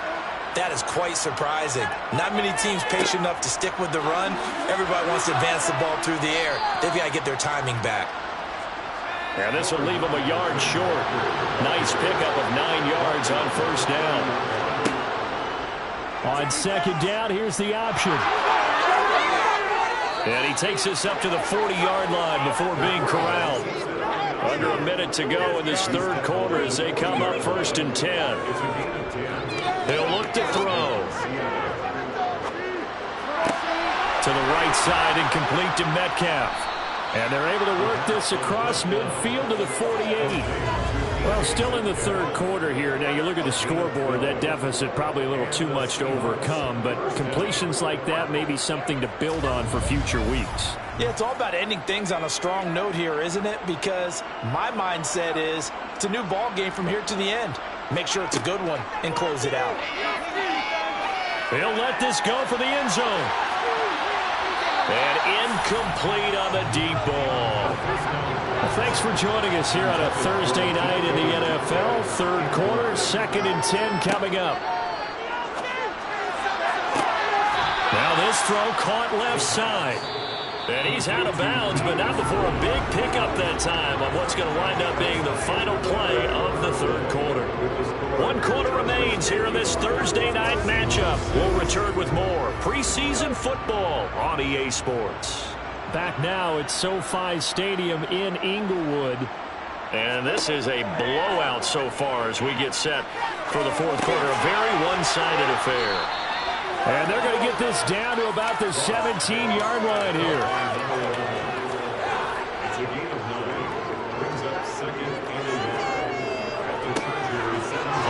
that is quite surprising. Not many teams patient enough to stick with the run. Everybody wants to advance the ball through the air. They've got to get their timing back. And this will leave them a yard short. Nice pickup of 9 yards on first down. On second down, here's the option. And he takes us up to the 40-yard line before being corralled. Under a minute to go in this third quarter as they come up 1st and 10. They'll look to throw. To the right side and complete to Metcalf. And they're able to work this across midfield to the 48. Well, still in the third quarter here. Now, you look at the scoreboard, that deficit probably a little too much to overcome, but completions like that may be something to build on for future weeks. Yeah, it's all about ending things on a strong note here, isn't it? Because my mindset is it's a new ball game from here to the end. Make sure it's a good one and close it out. They'll let this go for the end zone. And incomplete on the deep ball. Well, thanks for joining us here on a Thursday night in the NFL. Third quarter, 2nd and 10 coming up. Now this throw caught left side. And he's out of bounds, but not before a big pickup that time on what's going to wind up being the final play of the third quarter. 1 quarter remains here in this Thursday night matchup. We'll return with more preseason football on EA Sports. Back now at SoFi Stadium in Inglewood. And this is a blowout so far as we get set for the fourth quarter. A very one-sided affair. And they're going to get this down to about the 17-yard line here.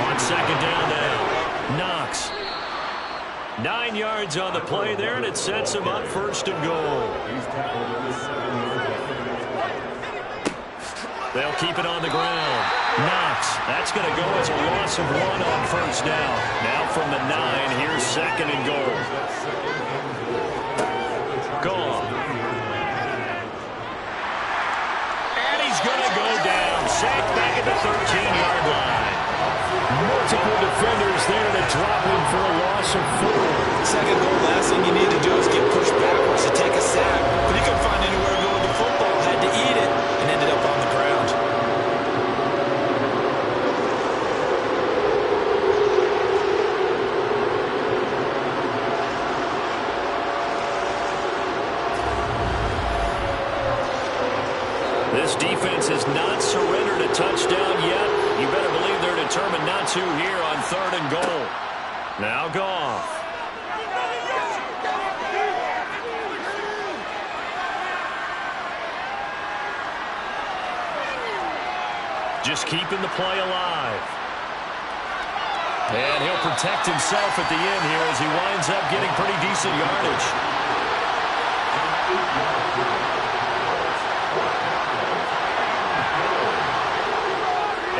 On second down now, Knox. 9 yards on the play there, and it sets him up 1st and goal. They'll keep it on the ground. Knox, that's going to go as a loss of 1 on first down. Now from the 9, here's 2nd and goal. Gone. And he's going to go down. Sacked back at the 13-yard line. Multiple defenders there to drop him for a loss of 4. Second goal, last thing you need to do is get pushed backwards to take a sack. But he couldn't find anywhere to go with the football. Had to eat it and ended up on the ground. This defense has not surrendered a touchdown yet. You better believe they're determined not to here on 3rd and goal. Now Goff. Just keeping the play alive. And he'll protect himself at the end here as he winds up getting pretty decent yardage.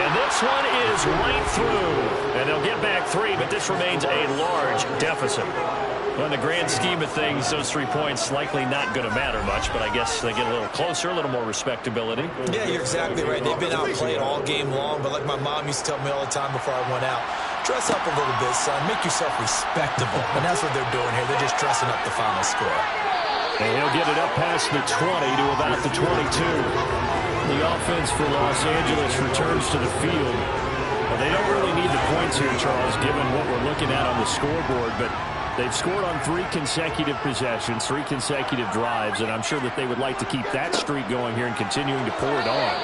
And then this one is right through. And they'll get back 3, but this remains a large deficit. Well, in the grand scheme of things, those 3 points likely not going to matter much, but I guess they get a little closer, a little more respectability. Yeah, you're exactly right. They've been outplayed all game long, but like my mom used to tell me all the time before I went out, dress up a little bit, son. Make yourself respectable. And that's what they're doing here. They're just dressing up the final score. And he'll get it up past the 20 to about the 22. The offense for Los Angeles returns to the field. Well, they don't really need the points here, Charles, given what we're looking at on the scoreboard, but they've scored on 3 consecutive possessions, 3 consecutive drives, and I'm sure that they would like to keep that streak going here and continuing to pour it on.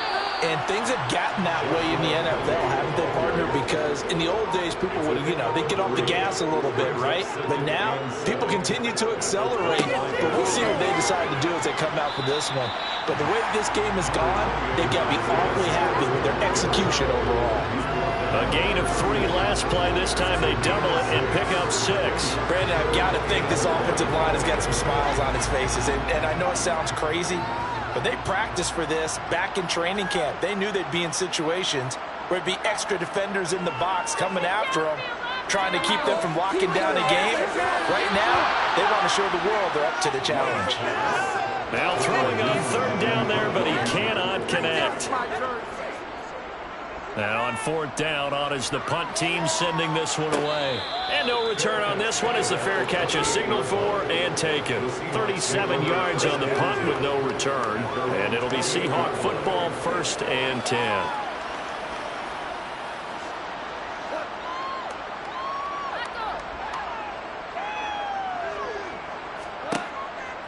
And things have gotten that way in the NFL, haven't they, partner? Because in the old days, people would, they'd get off the gas a little bit, right? But now, people continue to accelerate. But we'll see what they decide to do as they come out for this one. But the way this game has gone, they've got to be awfully happy with their execution overall. A gain of 3 last play. This time they double it and pick up 6. Brandon, I've got to think this offensive line has got some smiles on its faces. And I know it sounds crazy, but they practiced for this back in training camp. They knew they'd be in situations where it'd be extra defenders in the box coming after them, trying to keep them from locking down a game. Right now, they want to show the world they're up to the challenge. Now throwing on 3rd down there, but he cannot connect. Now on 4th down, on is the punt team sending this one away. And no return on this one as the fair catch is signaled for and taken. 37 yards on the punt with no return. And it'll be Seahawk football, 1st and 10.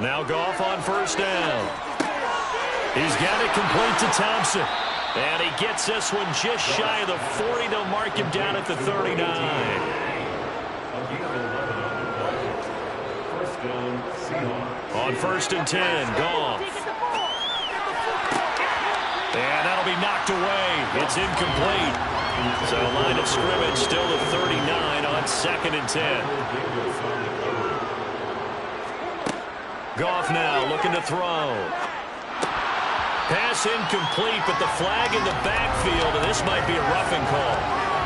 Now Goff on 1st down. He's got it complete to Thompson. And he gets this one just shy of the 40. They'll mark him down at the 39. On 1st and 10, Goff. And that'll be knocked away. It's incomplete. So line of scrimmage still at 39 on 2nd and 10. Goff now looking to throw. Pass incomplete, but the flag in the backfield, and this might be a roughing call.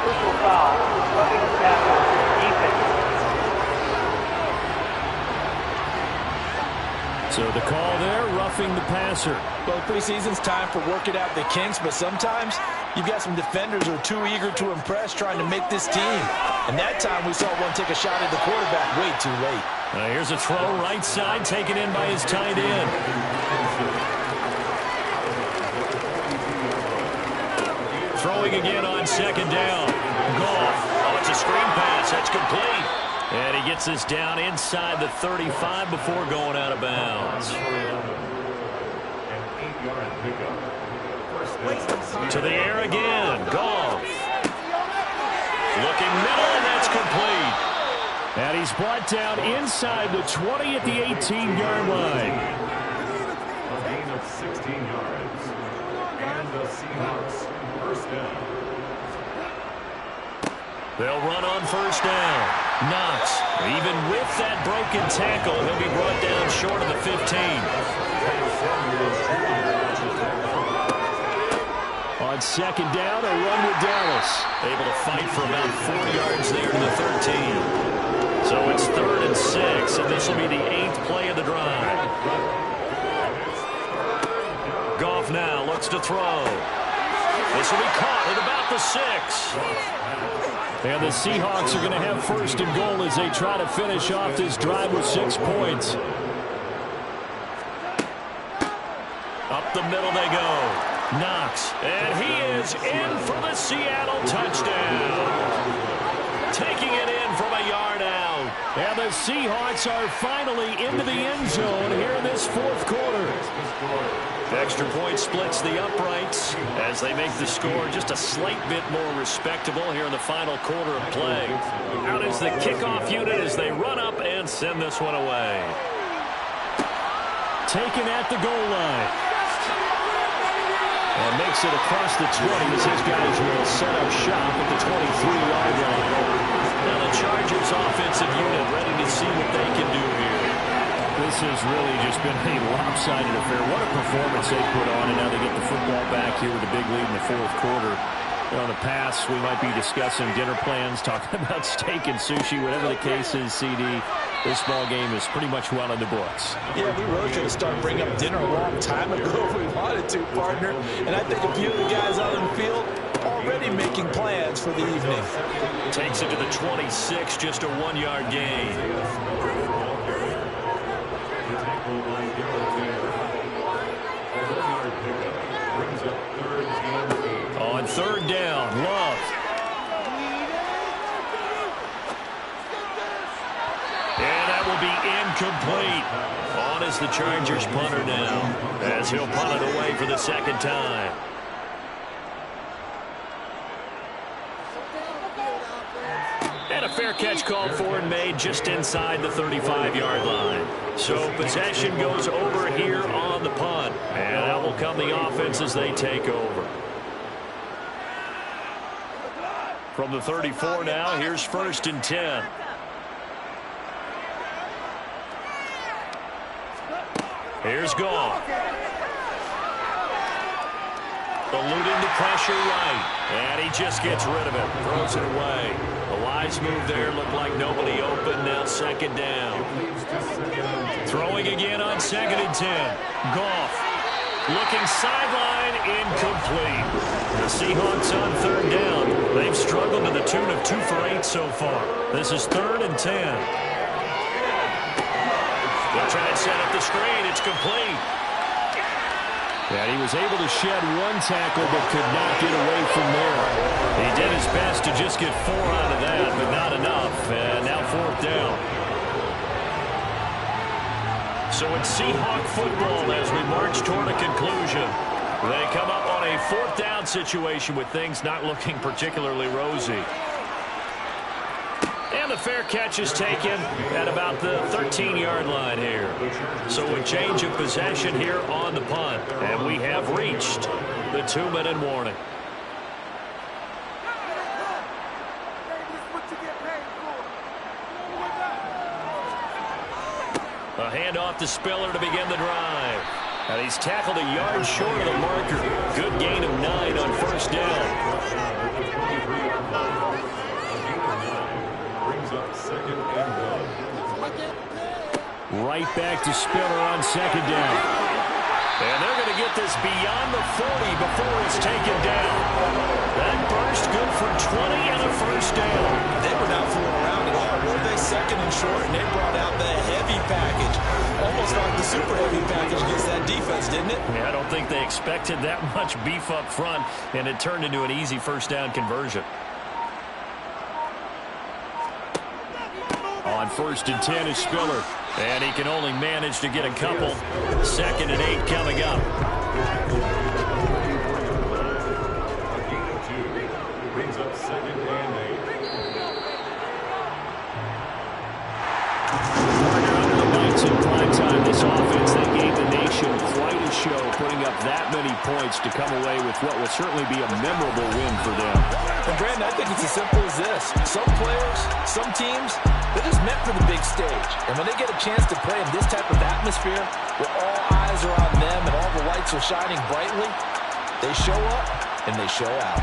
Personal foul, roughing the passer, defense. So the call there, roughing the passer. Well, preseason's time for working out the kinks, but sometimes you've got some defenders who are too eager to impress, trying to make this team. And that time we saw one take a shot at the quarterback way too late. Here's a throw right side, taken in by his tight end. Throwing again on 2nd down. Goff. Oh, it's a screen pass. That's complete. And he gets this down inside the 35 before going out of bounds. To the air again. Goff. Looking middle, and that's complete. And he's brought down inside the 20 at the 18-yard line. A gain of 16 yards. And the Seahawks 1st down. They'll run on 1st down. Knox, even with that broken tackle, he'll be brought down short of the 15. On 2nd down, a run with Dallas. Able to fight for about 4 yards there to the 13. So it's 3rd and 6, and this will be the 8th play of the drive. Goff now looks to throw. This will be caught at about the 6. And the Seahawks are going to have 1st and goal as they try to finish off this drive with 6 points. Up the middle they go. Knox, and he is in for the Seattle touchdown. Taking it in from a yard out. And the Seahawks are finally into the end zone here in this 4th quarter. Extra point splits the uprights as they make the score just a slight bit more respectable here in the final quarter of play. Out is the kickoff unit as they run up and send this one away. Taken at the goal line. And makes it across the 20 as his guys will set up shop at the 23-yard line. Now the Chargers offensive unit ready to see what they can do here. This has really just been a lopsided affair. What a performance they put on, and now they get the football back here with a big lead in the 4th quarter. In the past, we might be discussing dinner plans, talking about steak and sushi, whatever the case is, CD. This ball game is pretty much well in the books. Yeah, we really could have started bringing up dinner a long time ago if we wanted to, partner. And I think a few of the guys out on the field already making plans for the evening. Takes it to the 26, just a 1-yard gain. On third down, Love. And that will be incomplete. On is the Chargers punter now, as he'll punt it away for the second time. And a fair catch called for and made just inside the 35-yard line. So possession goes over here on the punt. And that will come the offense as they take over. From the 34 now, here's 1st and 10. Here's Goff. Eluding the pressure right. And he just gets rid of it. Throws it away. A wise move there. Looked like nobody open. Now 2nd down. Throwing again on 2nd and 10. Goff. Looking sideline, incomplete. The Seahawks on 3rd down. They've struggled to the tune of 2 for 8 so far. This is 3rd and 10. They'll try and set up the screen. It's complete. And he was able to shed 1 tackle but could not get away from there. He did his best to just get 4 out of that, but not enough. And now 4th down. So it's Seahawk football as we march toward a conclusion. They come up on a 4th down situation with things not looking particularly rosy. And the fair catch is taken at about the 13-yard line here. So a change of possession here on the punt. And we have reached the 2-minute warning. A handoff to Spiller to begin the drive. And he's tackled a yard short of the marker. Good gain of 9 on 1st down. Right back to Spiller on 2nd down. And they're going to get this beyond the 40 before it's taken down. That burst good for 20 and a 1st down. They were not fooling around at all, were they? 2nd and short, and they brought out the heavy package. Almost like the super heavy package against that defense, didn't it? Yeah, I don't think they expected that much beef up front, and it turned into an easy 1st down conversion. On 1st and 10 is Spiller. And he can only manage to get a couple. 2nd and 8 coming up. Brings up 2nd and 8. Under the lights in prime time, this offense that gave the nation quite a show, putting up that many points to come away with what will certainly be a memorable win for them. And Brandon, I think it's as simple as this. Some players, some teams, they're just meant for the big stage. And when they get a chance to play in this type of atmosphere, where all eyes are on them and all the lights are shining brightly, they show up and they show out.